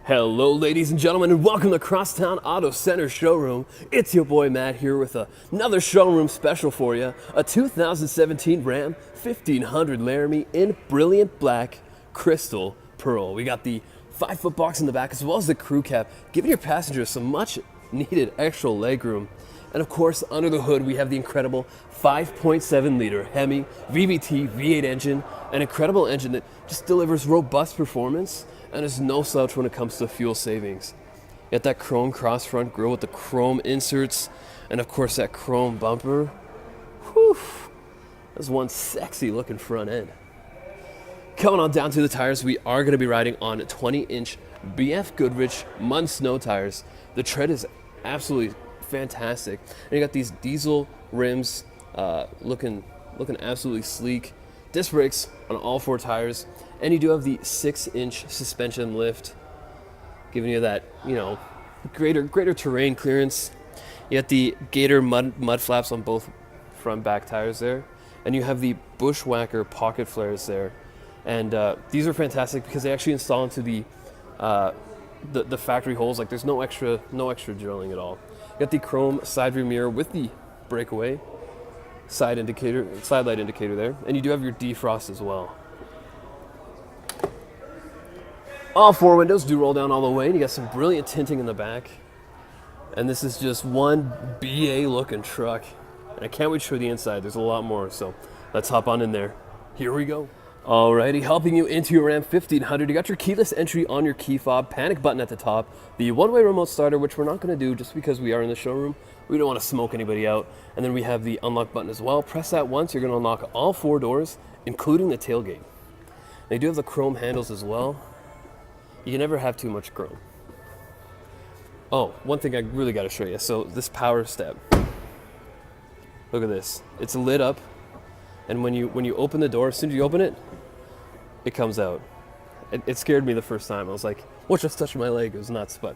Hello ladies and gentlemen, and welcome to Crosstown Auto Center Showroom. It's your boy Matt here with another showroom special for you. A 2017 Ram 1500 Laramie in brilliant black crystal pearl. We got the 5-foot box in the back as well as the crew cab, giving your passengers some much needed extra legroom. And of course, under the hood, we have the incredible 5.7 liter Hemi VVT V8 engine, an incredible engine that just delivers robust performance and is no slouch when it comes to fuel savings. You got that chrome cross front grille with the chrome inserts, and of course that chrome bumper. Whew, that's one sexy looking front end. Coming on down to the tires, we are going to be riding on 20-inch BF Goodrich Mud Snow tires. The tread is absolutely fantastic, and you got these diesel rims, looking absolutely sleek. Disc brakes on all 4 tires, and you do have the 6-inch suspension lift, giving you that, greater terrain clearance. You got the Gator mud flaps on both front back tires there, and you have the Bushwhacker pocket flares there. And these are fantastic because they actually install into the factory holes. Like there's no extra drilling at all. You got the chrome side rear mirror with the breakaway side light indicator there, and you do have your defrost as well. All 4 windows do roll down all the way, and you got some brilliant tinting in the back. And this is just one BA looking truck, and I can't wait to show the inside. There's a lot more, so let's hop on in there. Here we go. Alrighty, helping you into your Ram 1500, you got your keyless entry on your key fob, panic button at the top, the one-way remote starter, which we're not going to do just because we are in the showroom. We don't want to smoke anybody out. And then we have the unlock button as well. Press that once, you're going to unlock all 4 doors, including the tailgate. They do have the chrome handles as well. You can never have too much chrome. Oh, one thing I really got to show you. So this power step. Look at this. It's lit up, and when you open the door, as soon as you open it, it comes out. It scared me the first time. I was like, what just touched my leg? It was nuts. But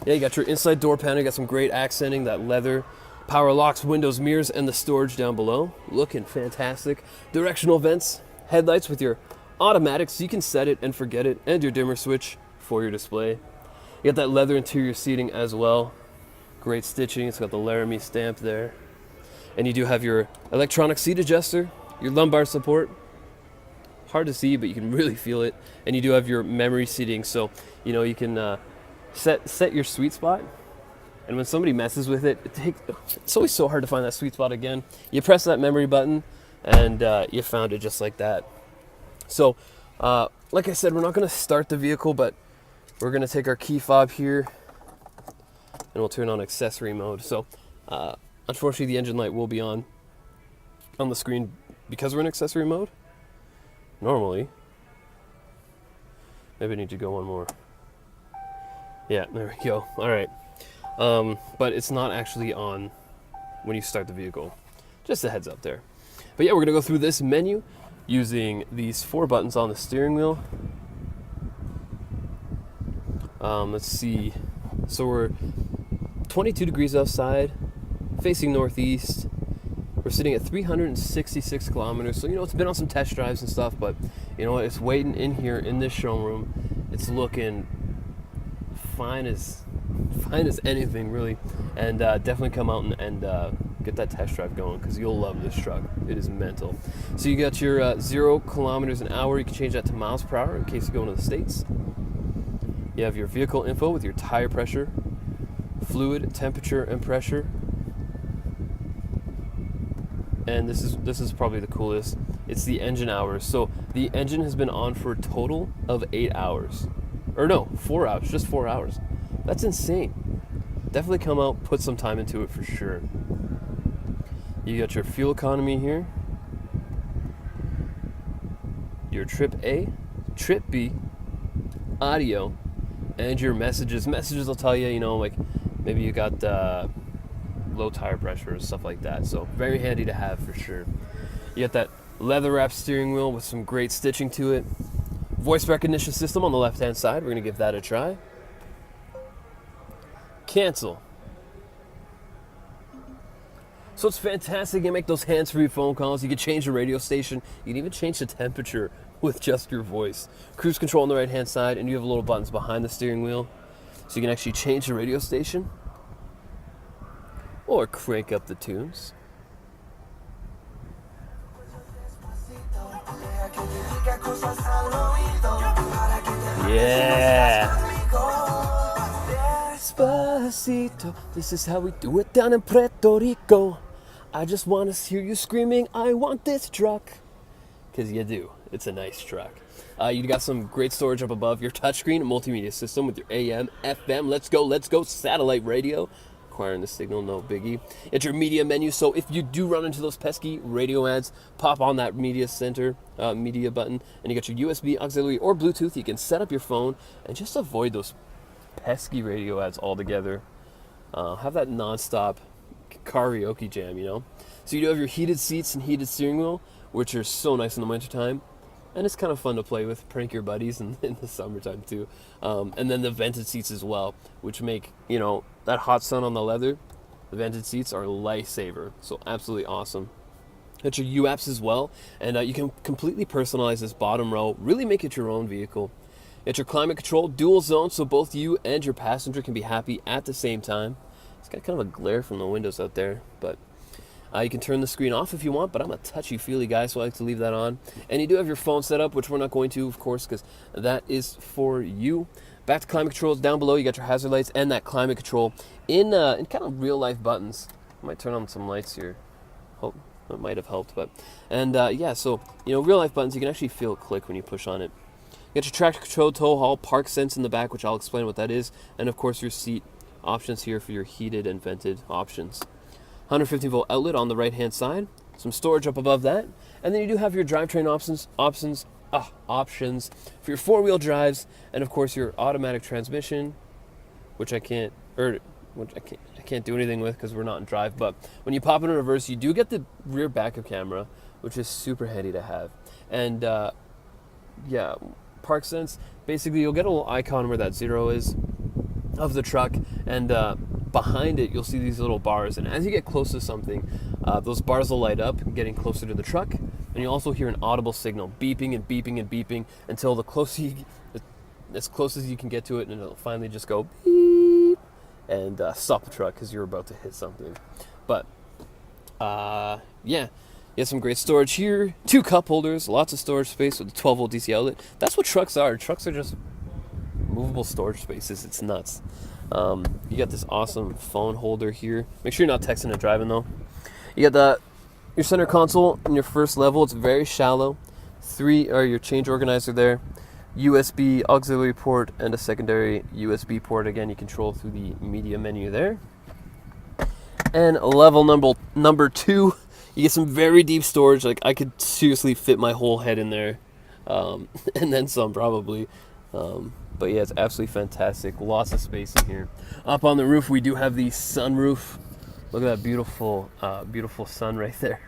yeah, you got your inside door panel. You got some great accenting, that leather, power locks, windows, mirrors, and the storage down below. Looking fantastic. Directional vents, headlights with your automatic, so you can set it and forget it, and your dimmer switch for your display. You got that leather interior seating as well. Great stitching. It's got the Laramie stamp there. And you do have your electronic seat adjuster, your lumbar support. Hard to see, but you can really feel it. And you do have your memory seating, so you can set your sweet spot. And when somebody messes with it, it's always so hard to find that sweet spot again. You press that memory button, and you found it just like that. So, like I said, we're not going to start the vehicle, but we're going to take our key fob here, and we'll turn on accessory mode. So, unfortunately, the engine light will be on the screen because we're in accessory mode. Normally, maybe I need to go one more. Yeah, there we go. All right. But it's not actually on when you start the vehicle. Just a heads up there. But yeah, we're gonna go through this menu using these 4 buttons on the steering wheel. Let's see. So we're 22 degrees outside, facing northeast. We're sitting at 366 kilometers, so it's been on some test drives and stuff, but it's waiting in here in this showroom. It's looking fine as anything, really, and definitely come out and get that test drive going, because you'll love this truck. It is mental. So you got your 0 kilometers an hour. You can change that to miles per hour in case you go into the States. You have your vehicle info with your tire pressure, fluid temperature and pressure. And this is probably the coolest. It's the engine hours. So the engine has been on for a total of 8 hours. Or no, 4 hours, just 4 hours. That's insane. Definitely come out, put some time into it for sure. You got your fuel economy here. Your trip A, trip B, audio, and your messages. Messages will tell you, like maybe you got low tire pressure and stuff like that. So very handy to have for sure. You got that leather wrapped steering wheel with some great stitching to it. Voice recognition system on the left hand side. We're gonna give that a try. Cancel. So it's fantastic. You can make those hands-free phone calls. You can change the radio station. You can even change the temperature with just your voice. Cruise control on the right hand side, and you have little buttons behind the steering wheel, so you can actually change the radio station or crank up the tunes. Yeah. Despacito, this is how we do it down in Puerto Rico. I just want to hear you screaming, I want this truck. Because you do. It's a nice truck. You got some great storage up above your touchscreen, multimedia system with your AM, FM, let's go, satellite radio. Acquiring the signal, no biggie. It's your media menu, so if you do run into those pesky radio ads, pop on that media center, media button, and you got your USB, auxiliary, or Bluetooth. You can set up your phone and just avoid those pesky radio ads altogether. Have that non-stop karaoke jam, you know? So you do have your heated seats and heated steering wheel, which are so nice in the wintertime. And it's kind of fun to play with, prank your buddies in the summertime too. And then the vented seats as well, which make, you know, that hot sun on the leather, the vented seats are a lifesaver. So absolutely awesome. Got your UAPs as well, and you can completely personalize this bottom row, really make it your own vehicle. Got your climate control, dual zone, so both you and your passenger can be happy at the same time. It's got kind of a glare from the windows out there, but you can turn the screen off if you want, but I'm a touchy-feely guy, so I like to leave that on. And you do have your phone set up, which we're not going to, of course, because that is for you. Back to climate controls down below. You got your hazard lights and that climate control in kind of real-life buttons. I might turn on some lights here. Hope that might have helped, but yeah. So you know, real-life buttons, you can actually feel it click when you push on it. You got your traction control, tow haul, park sense in the back, which I'll explain what that is, and of course your seat options here for your heated and vented options. 115 volt outlet on the right hand side, some storage up above that, and then you do have your drivetrain options for your four-wheel drives, and of course your automatic transmission, which I can't do anything with because we're not in drive. But when you pop it in reverse, you do get the rear backup camera, which is super handy to have. And yeah, park sense. Basically, you'll get a little icon where that 0 is of the truck, and behind it you'll see these little bars, and as you get close to something, those bars will light up getting closer to the truck, and you'll also hear an audible signal beeping and beeping and beeping until as close as you can get to it, and it'll finally just go beep and stop the truck because you're about to hit something. But yeah, you have some great storage here, 2 cup holders, lots of storage space with a 12 volt DC outlet. That's what trucks are. Trucks are just movable storage spaces. It's nuts. You got this awesome phone holder here. Make sure you're not texting and driving though. You got your center console in your first level. It's very shallow. 3 are your change organizer there. USB auxiliary port and a secondary USB port. Again, you control through the media menu there. And level number 2, you get some very deep storage. Like I could seriously fit my whole head in there, and then some probably. But yeah, it's absolutely fantastic. Lots of space in here. Up on the roof, we do have the sunroof. Look at that beautiful, beautiful sun right there.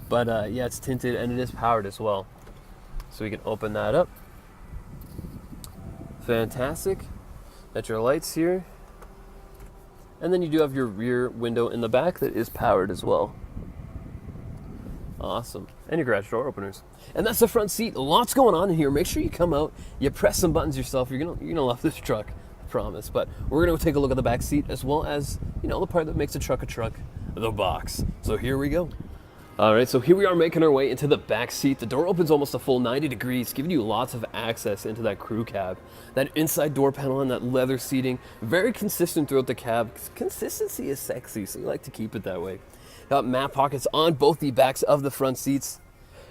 But yeah, it's tinted and it is powered as well. So we can open that up. Fantastic. Got your lights here. And then you do have your rear window in the back that is powered as well. Awesome. And your garage door openers. And that's the front seat. Lots going on in here. Make sure you come out, you press some buttons yourself. You're gonna love this truck, I promise. But we're gonna take a look at the back seat as well as, you know, the part that makes a truck, the box. So here we go. All right, so here we are making our way into the back seat. The door opens almost a full 90 degrees, giving you lots of access into that crew cab. That inside door panel and that leather seating, very consistent throughout the cab. Consistency is sexy, so you like to keep it that way. Got map pockets on both the backs of the front seats.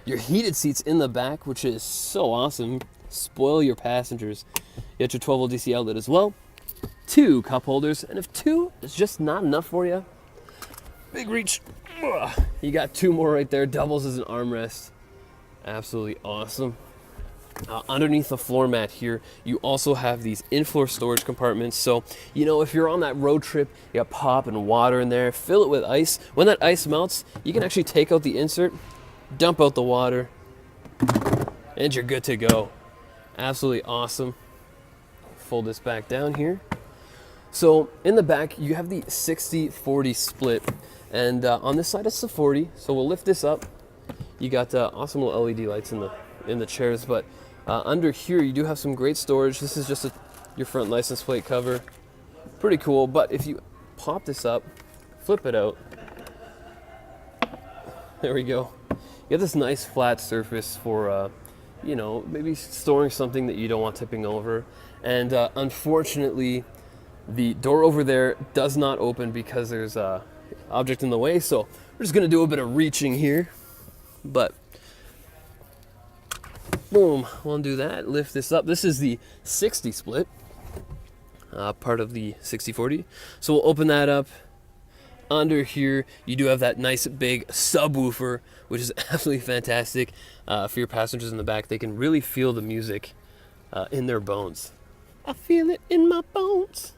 Your heated seats in the back, which is so awesome. Spoil your passengers. You got your 12 volt DC outlet as well. 2 cup holders, and if 2 is just not enough for you, big reach. You got 2 more right there. Doubles as an armrest. Absolutely awesome. Underneath the floor mat here, you also have these in-floor storage compartments. So, you know, if you're on that road trip, you got pop and water in there, fill it with ice. When that ice melts, you can actually take out the insert, dump out the water, and you're good to go. Absolutely awesome. Fold this back down here. So in the back, you have the 60-40 split. And on this side, it's the 40. So we'll lift this up. You got awesome little LED lights in the in the chairs, but under here you do have some great storage. This is just your front license plate cover. Pretty cool, but if you pop this up, flip it out, there we go. You have this nice flat surface for, you know, maybe storing something that you don't want tipping over. And unfortunately, the door over there does not open because there's a object in the way. So we're just gonna do a bit of reaching here, but boom, we'll undo that, lift this up. This is the 60 split, part of the 60/40. So we'll open that up. Under here, you do have that nice big subwoofer, which is absolutely fantastic for your passengers in the back. They can really feel the music in their bones. I feel it in my bones.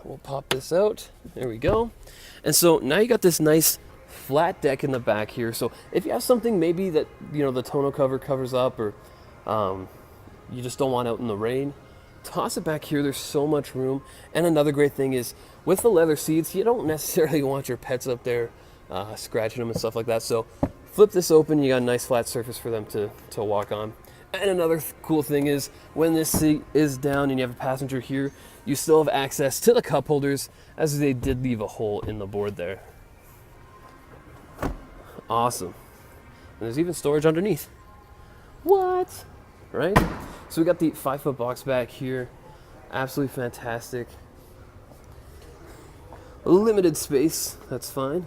We'll pop this out. There we go. And so now you got this nice flat deck in the back here. So if you have something maybe that, you know, the tonneau cover covers up, or you just don't want out in the rain, toss it back here. There's so much room. And another great thing is with the leather seats, you don't necessarily want your pets up there scratching them and stuff like that. So flip this open, you got a nice flat surface for them to walk on. And another cool thing is when this seat is down and you have a passenger here, you still have access to the cup holders, as they did leave a hole in the board there. Awesome. And there's even storage underneath. What? Right? So we got the 5-foot box back here. Absolutely fantastic. Limited space, that's fine.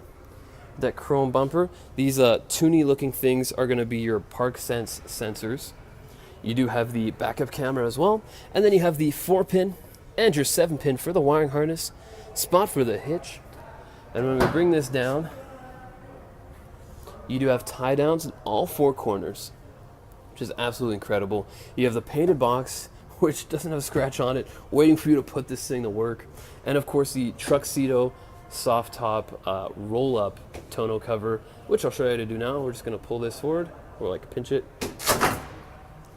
That chrome bumper. These toony looking things are going to be your park sense sensors. You do have the backup camera as well. And then you have the 4-pin and your 7-pin for the wiring harness. Spot for the hitch. And when we bring this down, you do have tie downs in all 4 corners, which is absolutely incredible. You have the painted box, which doesn't have a scratch on it, waiting for you to put this thing to work. And of course the Truxedo soft top roll up tonneau cover, which I'll show you how to do now. We're just gonna pull this forward, or like pinch it.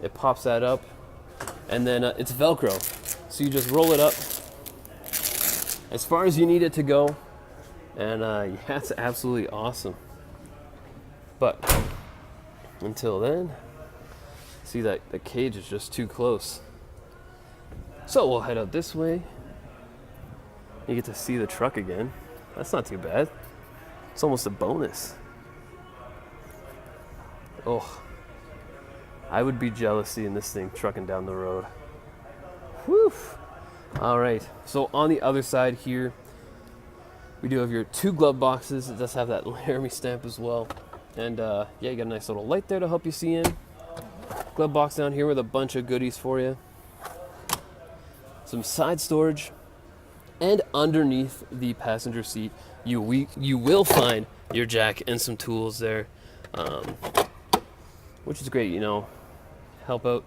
It pops that up, and then it's Velcro. So you just roll it up as far as you need it to go, and yeah, it's absolutely awesome. But until then, see that the cage is just too close. So we'll head out this way. You get to see the truck again. That's not too bad. It's almost a bonus. Oh, I would be jealous seeing this thing trucking down the road. Whew. All right, so on the other side here, we do have your 2 glove boxes. It does have that Laramie stamp as well. And yeah, you got a nice little light there to help you see in. Glove box down here with a bunch of goodies for you. Some side storage. And underneath the passenger seat, you will find your jack and some tools there, which is great. You know, help out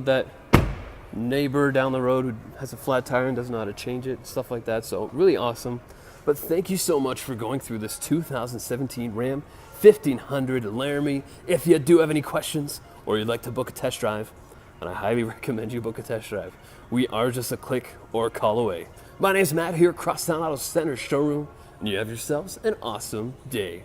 that neighbor down the road who has a flat tire and doesn't know how to change it, stuff like that. So really awesome. But thank you so much for going through this 2017 Ram 1500 Laramie. If you do have any questions or you'd like to book a test drive, and I highly recommend you book a test drive, we are just a click or a call away. My name's Matt here at Crosstown Auto Center showroom, and you have yourselves an awesome day.